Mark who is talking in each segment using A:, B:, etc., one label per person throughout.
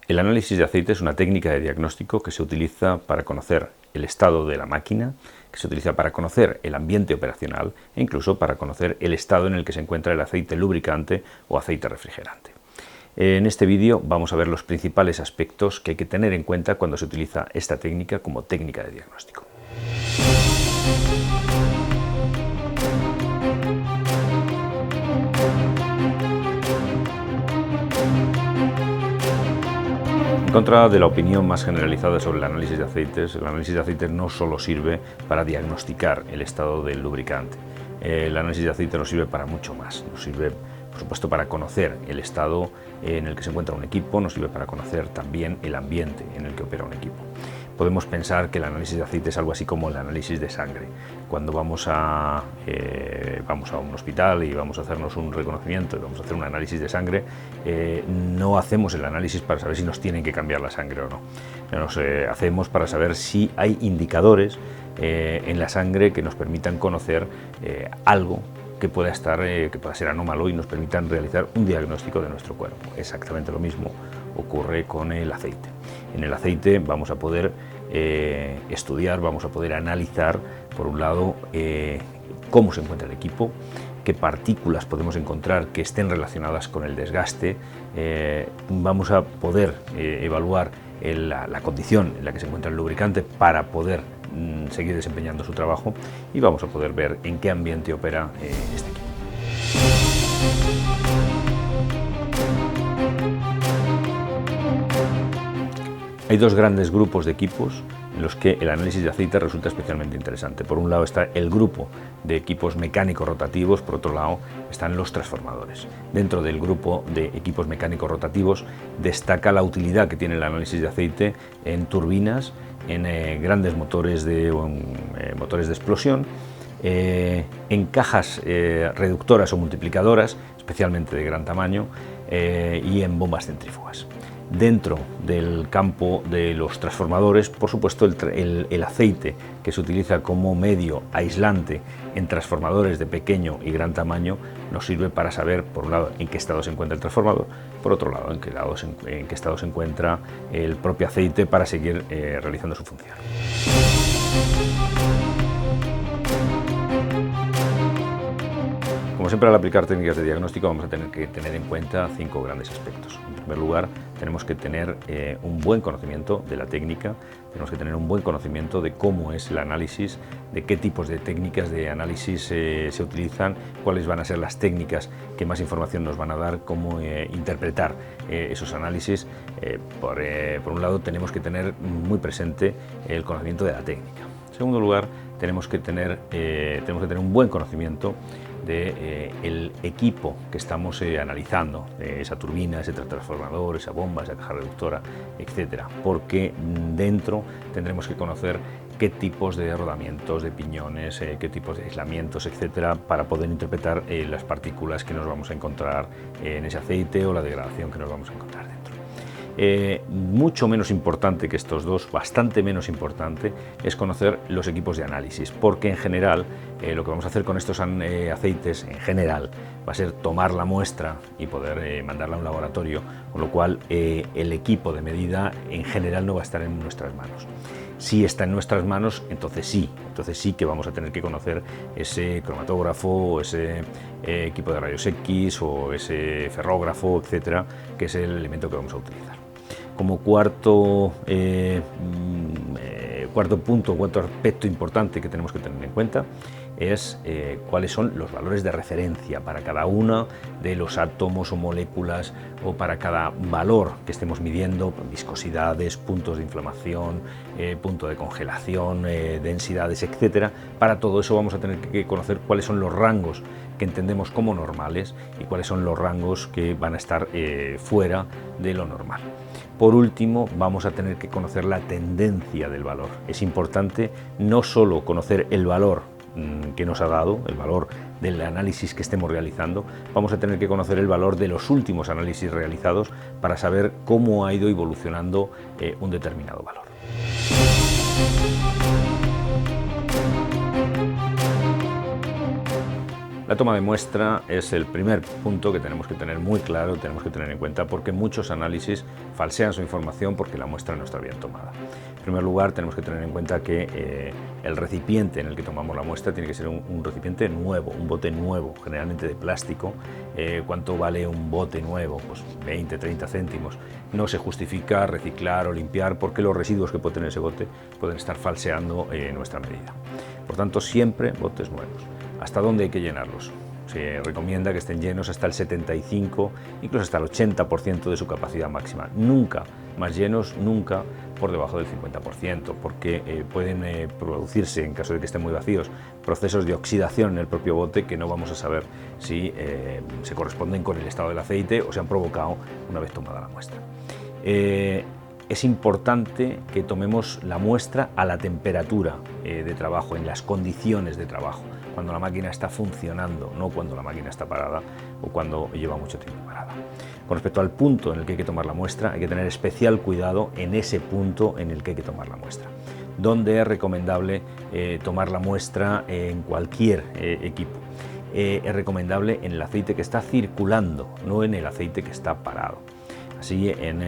A: El análisis de aceite es una técnica de diagnóstico que se utiliza para conocer el estado de la máquina, que se utiliza para conocer el ambiente operacional e incluso para conocer el estado en el que se encuentra el aceite lubricante o aceite refrigerante. En este vídeo vamos a ver los principales aspectos que hay que tener en cuenta cuando se utiliza esta técnica como técnica de diagnóstico. En contra de la opinión más generalizada sobre el análisis de aceites no solo sirve para diagnosticar el estado del lubricante. El análisis de aceite nos sirve para mucho más. Nos sirve, por supuesto, para conocer el estado en el que se encuentra un equipo, nos sirve para conocer también el ambiente en el que opera un equipo. Podemos pensar que el análisis de aceite es algo así como el análisis de sangre. Cuando vamos a un hospital y vamos a hacernos un reconocimiento y vamos a hacer un análisis de sangre, no hacemos el análisis para saber si nos tienen que cambiar la sangre o no. Nos hacemos para saber si hay indicadores en la sangre que nos permitan conocer algo que pueda ser anómalo y nos permitan realizar un diagnóstico de nuestro cuerpo. Exactamente lo mismo ocurre con el aceite. En el aceite vamos a poder estudiar, vamos a poder analizar, por un lado, cómo se encuentra el equipo, qué partículas podemos encontrar que estén relacionadas con el desgaste, vamos a poder evaluar la condición en la que se encuentra el lubricante para poder seguir desempeñando su trabajo y vamos a poder ver en qué ambiente opera este equipo. Hay dos grandes grupos de equipos en los que el análisis de aceite resulta especialmente interesante. Por un lado está el grupo de equipos mecánicos rotativos, por otro lado están los transformadores. Dentro del grupo de equipos mecánicos rotativos destaca la utilidad que tiene el análisis de aceite en turbinas, en grandes motores de explosión, en cajas reductoras o multiplicadoras, especialmente de gran tamaño, y en bombas centrífugas. Dentro del campo de los transformadores, por supuesto, el aceite que se utiliza como medio aislante en transformadores de pequeño y gran tamaño nos sirve para saber, por un lado, en qué estado se encuentra el transformador, por otro lado, en qué estado se encuentra el propio aceite para seguir realizando su función. Como siempre, al aplicar técnicas de diagnóstico vamos a tener que tener en cuenta 5 grandes aspectos. En primer lugar, tenemos que tener un buen conocimiento de la técnica, tenemos que tener un buen conocimiento de cómo es el análisis, de qué tipos de técnicas de análisis se utilizan, cuáles van a ser las técnicas que más información nos van a dar, cómo interpretar esos análisis. Por un lado, tenemos que tener muy presente el conocimiento de la técnica. En segundo lugar, tenemos que tener un buen conocimiento del equipo que estamos analizando, esa turbina, ese transformador, esa bomba, esa caja reductora, etcétera, porque dentro tendremos que conocer qué tipos de rodamientos, de piñones, qué tipos de aislamientos, etcétera, para poder interpretar las partículas que nos vamos a encontrar en ese aceite o la degradación que nos vamos a encontrar dentro. Mucho menos importante que estos dos, bastante menos importante, es conocer los equipos de análisis, porque en general lo que vamos a hacer con estos aceites en general va a ser tomar la muestra y poder mandarla a un laboratorio, con lo cual el equipo de medida en general no va a estar en nuestras manos. Si está en nuestras manos, entonces sí que vamos a tener que conocer ese cromatógrafo, o ese equipo de rayos X o ese ferrógrafo, etcétera, que es el elemento que vamos a utilizar. Como cuarto aspecto importante que tenemos que tener en cuenta es cuáles son los valores de referencia para cada uno de los átomos o moléculas o para cada valor que estemos midiendo, viscosidades, puntos de inflamación, punto de congelación, densidades, etcétera. Para todo eso vamos a tener que conocer cuáles son los rangos que entendemos como normales y cuáles son los rangos que van a estar fuera de lo normal. Por último, vamos a tener que conocer la tendencia del valor. Es importante no solo conocer el valor que nos ha dado, el valor del análisis que estemos realizando, vamos a tener que conocer el valor de los últimos análisis realizados para saber cómo ha ido evolucionando un determinado valor. La toma de muestra es el primer punto que tenemos que tener muy claro, tenemos que tener en cuenta, porque muchos análisis falsean su información porque la muestra no está bien tomada. En primer lugar, tenemos que tener en cuenta que el recipiente en el que tomamos la muestra tiene que ser un recipiente nuevo, un bote nuevo, generalmente de plástico. ¿Cuánto vale un bote nuevo? Pues 20, 30 céntimos. No se justifica reciclar o limpiar porque los residuos que puede tener ese bote pueden estar falseando nuestra medida. Por tanto, siempre botes nuevos. ¿Hasta dónde hay que llenarlos? Se recomienda que estén llenos hasta el 75, incluso hasta el 80% de su capacidad máxima. Nunca más llenos, nunca por debajo del 50%, porque pueden producirse, en caso de que estén muy vacíos, procesos de oxidación en el propio bote que no vamos a saber si se corresponden con el estado del aceite o se han provocado una vez tomada la muestra. Es importante que tomemos la muestra a la temperatura de trabajo, en las condiciones de trabajo, cuando la máquina está funcionando, no cuando la máquina está parada o cuando lleva mucho tiempo parada. Con respecto al punto en el que hay que tomar la muestra, hay que tener especial cuidado en ese punto en el que hay que tomar la muestra. Donde es recomendable tomar la muestra en cualquier equipo. Es recomendable en el aceite que está circulando, no en el aceite que está parado. Así en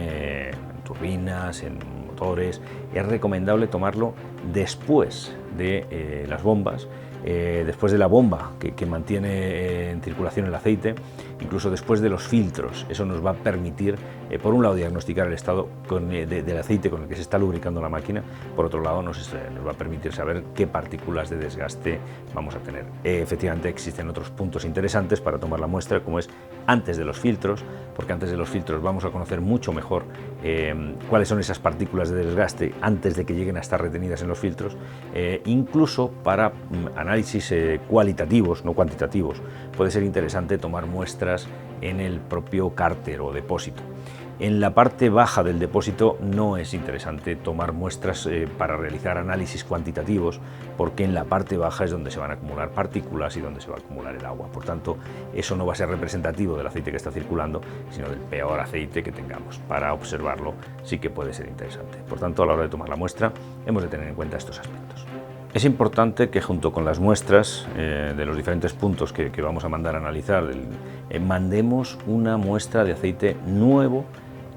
A: turbinas, en motores, es recomendable tomarlo después de las bombas, después de la bomba que mantiene en circulación el aceite, incluso después de los filtros. Eso nos va a permitir, por un lado, diagnosticar el estado del aceite con el que se está lubricando la máquina, por otro lado, nos va a permitir saber qué partículas de desgaste vamos a tener. Efectivamente, existen otros puntos interesantes para tomar la muestra, como es antes de los filtros, porque antes de los filtros vamos a conocer mucho mejor cuáles son esas partículas de desgaste antes de que lleguen a estar retenidas en los filtros, incluso para análisis cualitativos, no cuantitativos. Puede ser interesante tomar muestras en el propio cárter o depósito. En la parte baja del depósito no es interesante tomar muestras para realizar análisis cuantitativos, porque en la parte baja es donde se van a acumular partículas y donde se va a acumular el agua. Por tanto, eso no va a ser representativo del aceite que está circulando, sino del peor aceite que tengamos. Para observarlo sí que puede ser interesante. Por tanto, a la hora de tomar la muestra hemos de tener en cuenta estos aspectos. Es importante que junto con las muestras de los diferentes puntos que vamos a mandar a analizar, mandemos una muestra de aceite nuevo,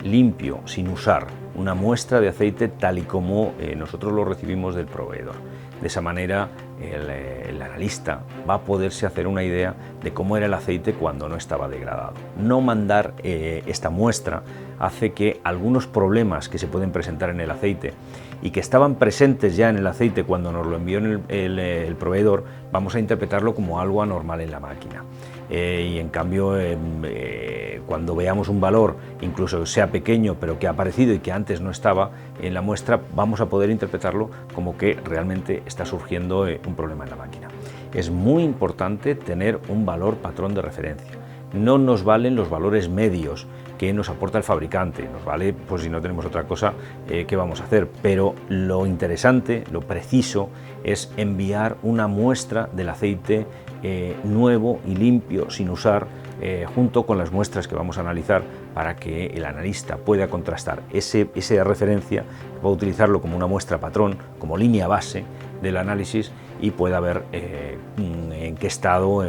A: limpio, sin usar, una muestra de aceite tal y como nosotros lo recibimos del proveedor. De esa manera el analista va a poderse hacer una idea de cómo era el aceite cuando no estaba degradado. No mandar esta muestra hace que algunos problemas que se pueden presentar en el aceite y que estaban presentes ya en el aceite cuando nos lo envió el proveedor, vamos a interpretarlo como algo anormal en la máquina. Y en cambio, cuando veamos un valor, incluso sea pequeño, pero que ha aparecido y que antes no estaba en la muestra, vamos a poder interpretarlo como que realmente está surgiendo un problema en la máquina. Es muy importante tener un valor patrón de referencia. No nos valen los valores medios que nos aporta el fabricante, nos vale pues si no tenemos otra cosa que vamos a hacer, pero lo interesante, lo preciso, es enviar una muestra del aceite nuevo y limpio, sin usar, junto con las muestras que vamos a analizar, para que el analista pueda contrastar esa referencia, pueda utilizarlo como una muestra patrón, como línea base del análisis, y pueda ver en qué estado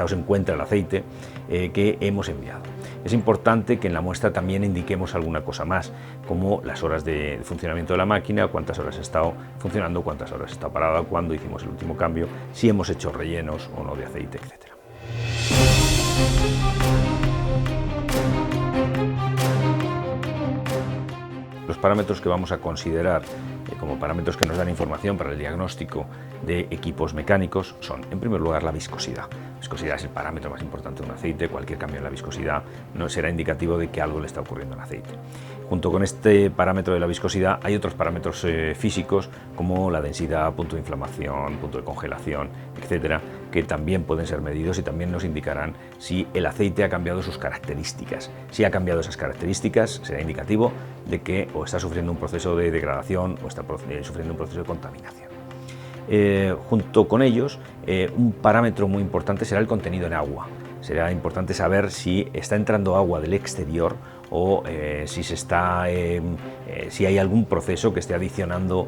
A: se encuentra el aceite que hemos enviado. Es importante que en la muestra también indiquemos alguna cosa más, como las horas de funcionamiento de la máquina, cuántas horas ha estado funcionando, cuántas horas está parada, cuándo hicimos el último cambio, si hemos hecho rellenos o no de aceite, etc. Los parámetros que vamos a considerar como parámetros que nos dan información para el diagnóstico de equipos mecánicos son, en primer lugar, la viscosidad. La viscosidad es el parámetro más importante de un aceite. Cualquier cambio en la viscosidad no será indicativo de que algo le está ocurriendo al aceite. Junto con este parámetro de la viscosidad hay otros parámetros físicos, como la densidad, punto de inflamación, punto de congelación, etcétera, que también pueden ser medidos y también nos indicarán si el aceite ha cambiado sus características. Si ha cambiado esas características, será indicativo de que o está sufriendo un proceso de degradación o está sufriendo un proceso de contaminación. Junto con ellos, un parámetro muy importante será el contenido en agua. Será importante saber si está entrando agua del exterior o si hay algún proceso que esté adicionando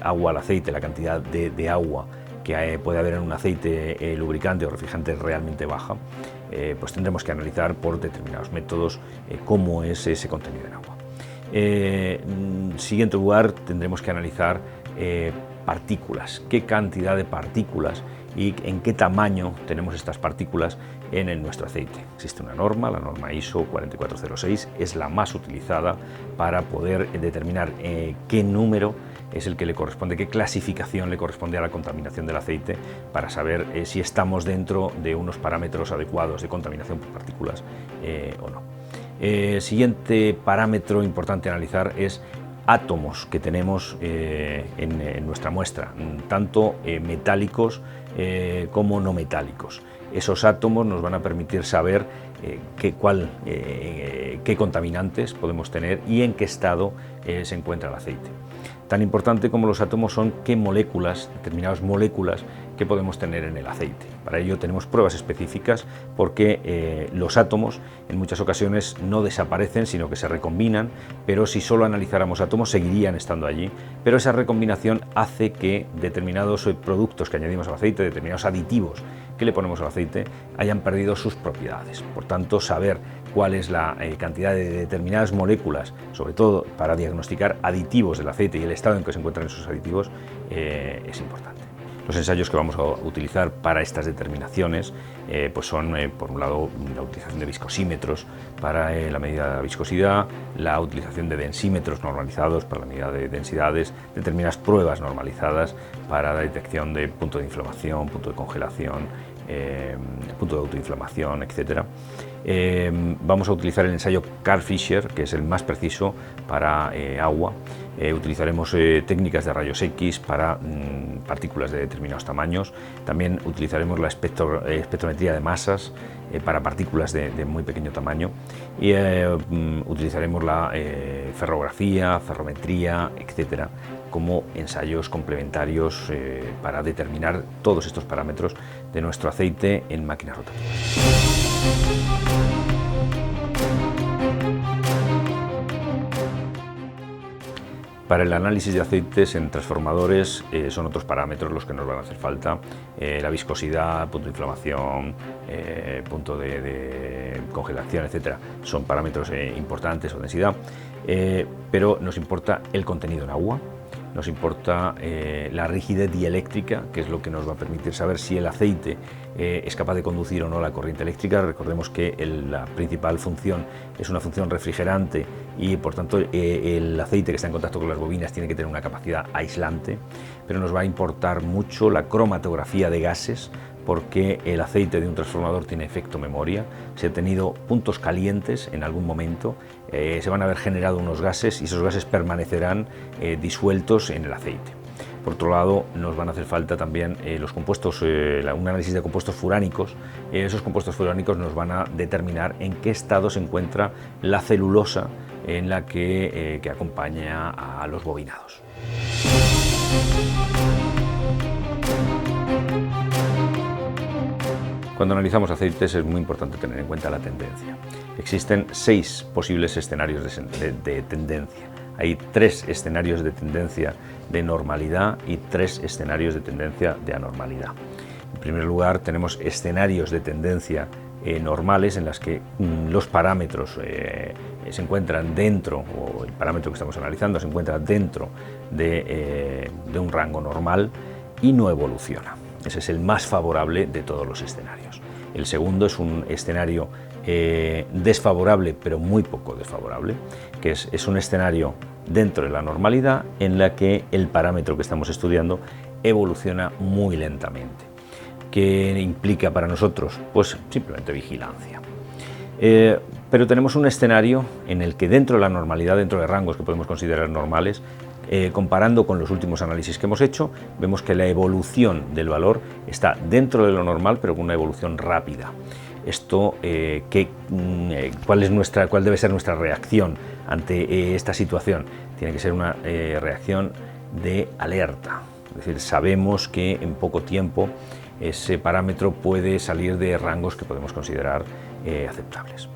A: agua al aceite, la cantidad de agua que puede haber en un aceite lubricante o refrigerante realmente baja, pues tendremos que analizar por determinados métodos cómo es ese contenido en agua. En siguiente lugar, tendremos que analizar partículas, qué cantidad de partículas y en qué tamaño tenemos estas partículas en nuestro aceite. Existe una norma, la norma ISO 4406, es la más utilizada para poder determinar qué número es el que le corresponde, qué clasificación le corresponde a la contaminación del aceite, para saber si estamos dentro de unos parámetros adecuados de contaminación por partículas o no. Siguiente parámetro importante a analizar es átomos que tenemos en nuestra muestra, tanto metálicos como no metálicos. Esos átomos nos van a permitir saber qué contaminantes podemos tener y en qué estado se encuentra el aceite. Tan importante como los átomos son qué moléculas, determinadas moléculas que podemos tener en el aceite. Para ello tenemos pruebas específicas porque los átomos en muchas ocasiones no desaparecen, sino que se recombinan, pero si solo analizáramos átomos seguirían estando allí, pero esa recombinación hace que determinados productos que añadimos al aceite, determinados aditivos que le ponemos al aceite, hayan perdido sus propiedades. Por tanto, saber cuál es la cantidad de determinadas moléculas, sobre todo para diagnosticar aditivos del aceite y el estado en que se encuentran esos aditivos, es importante. Los ensayos que vamos a utilizar para estas determinaciones pues son, por un lado, la utilización de viscosímetros para la medida de la viscosidad, la utilización de densímetros normalizados para la medida de densidades, determinadas pruebas normalizadas para la detección de punto de inflamación, punto de congelación, punto de autoinflamación, etc. Vamos a utilizar el ensayo Karl-Fischer, que es el más preciso para agua. Utilizaremos técnicas de rayos X para partículas de determinados tamaños. También utilizaremos la espectrometría de masas para partículas de muy pequeño tamaño. Y utilizaremos la ferrografía, ferrometría, etcétera, como ensayos complementarios para determinar todos estos parámetros de nuestro aceite en máquinas rotativas. Para el análisis de aceites en transformadores son otros parámetros los que nos van a hacer falta. La viscosidad, punto de inflamación, punto de congelación, etcétera, son parámetros importantes, o densidad, pero nos importa el contenido en agua, nos importa la rigidez dieléctrica, que es lo que nos va a permitir saber si el aceite es capaz de conducir o no la corriente eléctrica. Recordemos que la principal función es una función refrigerante y por tanto el aceite que está en contacto con las bobinas tiene que tener una capacidad aislante, pero nos va a importar mucho la cromatografía de gases, porque el aceite de un transformador tiene efecto memoria. Si ha tenido puntos calientes en algún momento, se van a haber generado unos gases y esos gases permanecerán disueltos en el aceite. Por otro lado, nos van a hacer falta también los compuestos, un análisis de compuestos furánicos. Esos compuestos furánicos nos van a determinar en qué estado se encuentra la celulosa en la que acompaña a los bobinados. Cuando analizamos aceites es muy importante tener en cuenta la tendencia. Existen 6 posibles escenarios de tendencia. Hay 3 escenarios de tendencia de normalidad y 3 escenarios de tendencia de anormalidad. En primer lugar, tenemos escenarios de tendencia normales en las que los parámetros se encuentran dentro, o el parámetro que estamos analizando se encuentra dentro de un rango normal y no evoluciona. Ese es el más favorable de todos los escenarios. El segundo es un escenario desfavorable, pero muy poco desfavorable, que es un escenario dentro de la normalidad en la que el parámetro que estamos estudiando evoluciona muy lentamente. ¿Qué implica para nosotros? Pues simplemente vigilancia. Pero tenemos un escenario en el que dentro de la normalidad, dentro de rangos que podemos considerar normales, comparando con los últimos análisis que hemos hecho, vemos que la evolución del valor está dentro de lo normal, pero con una evolución rápida. Esto, ¿cuál debe ser nuestra reacción ante esta situación? Tiene que ser una reacción de alerta. Es decir, sabemos que en poco tiempo ese parámetro puede salir de rangos que podemos considerar aceptables.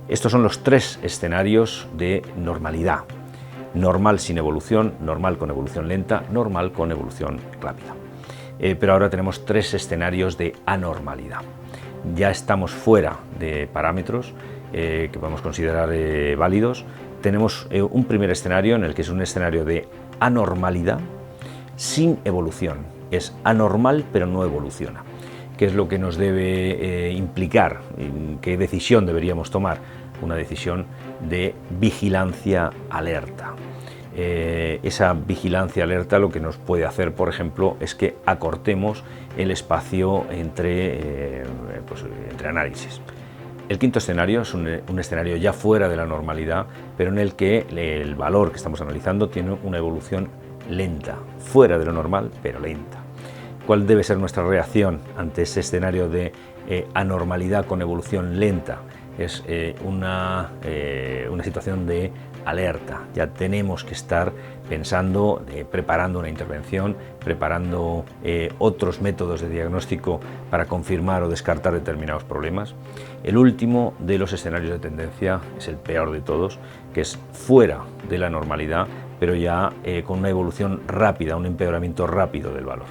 A: Estos son los 3 escenarios de normalidad. Normal sin evolución, normal con evolución lenta, normal con evolución rápida. pero ahora tenemos 3 escenarios de anormalidad. Ya estamos fuera de parámetros que podemos considerar válidos. Tenemos un primer escenario en el que es un escenario de anormalidad sin evolución. Es anormal pero no evoluciona. ¿Qué es lo que nos debe implicar? ¿Qué decisión deberíamos tomar? Una decisión de vigilancia alerta. Esa vigilancia alerta lo que nos puede hacer, por ejemplo, es que acortemos el espacio entre análisis. El quinto escenario es un escenario ya fuera de la normalidad, pero en el que el valor que estamos analizando tiene una evolución lenta, fuera de lo normal, pero lenta. ¿Cuál debe ser nuestra reacción ante ese escenario de anormalidad con evolución lenta? Es una situación de alerta. Ya tenemos que estar pensando, preparando una intervención, preparando otros métodos de diagnóstico para confirmar o descartar determinados problemas. El último de los escenarios de tendencia es el peor de todos, que es fuera de la normalidad, pero ya con una evolución rápida, un empeoramiento rápido del valor.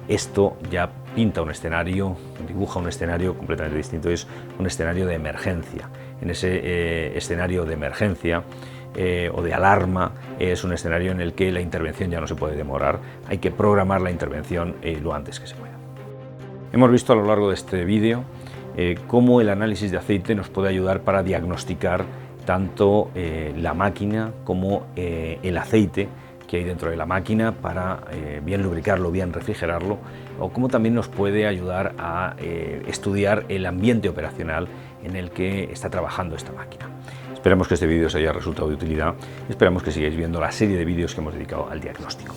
A: Esto ya pinta un escenario, dibuja un escenario completamente distinto, es un escenario de emergencia. En ese escenario de emergencia o de alarma es un escenario en el que la intervención ya no se puede demorar, hay que programar la intervención lo antes que se pueda. Hemos visto a lo largo de este vídeo cómo el análisis de aceite nos puede ayudar para diagnosticar tanto la máquina como el aceite que hay dentro de la máquina para bien lubricarlo, bien refrigerarlo, o como también nos puede ayudar a estudiar el ambiente operacional en el que está trabajando esta máquina. Esperamos que este vídeo os haya resultado de utilidad y esperamos que sigáis viendo la serie de vídeos que hemos dedicado al diagnóstico.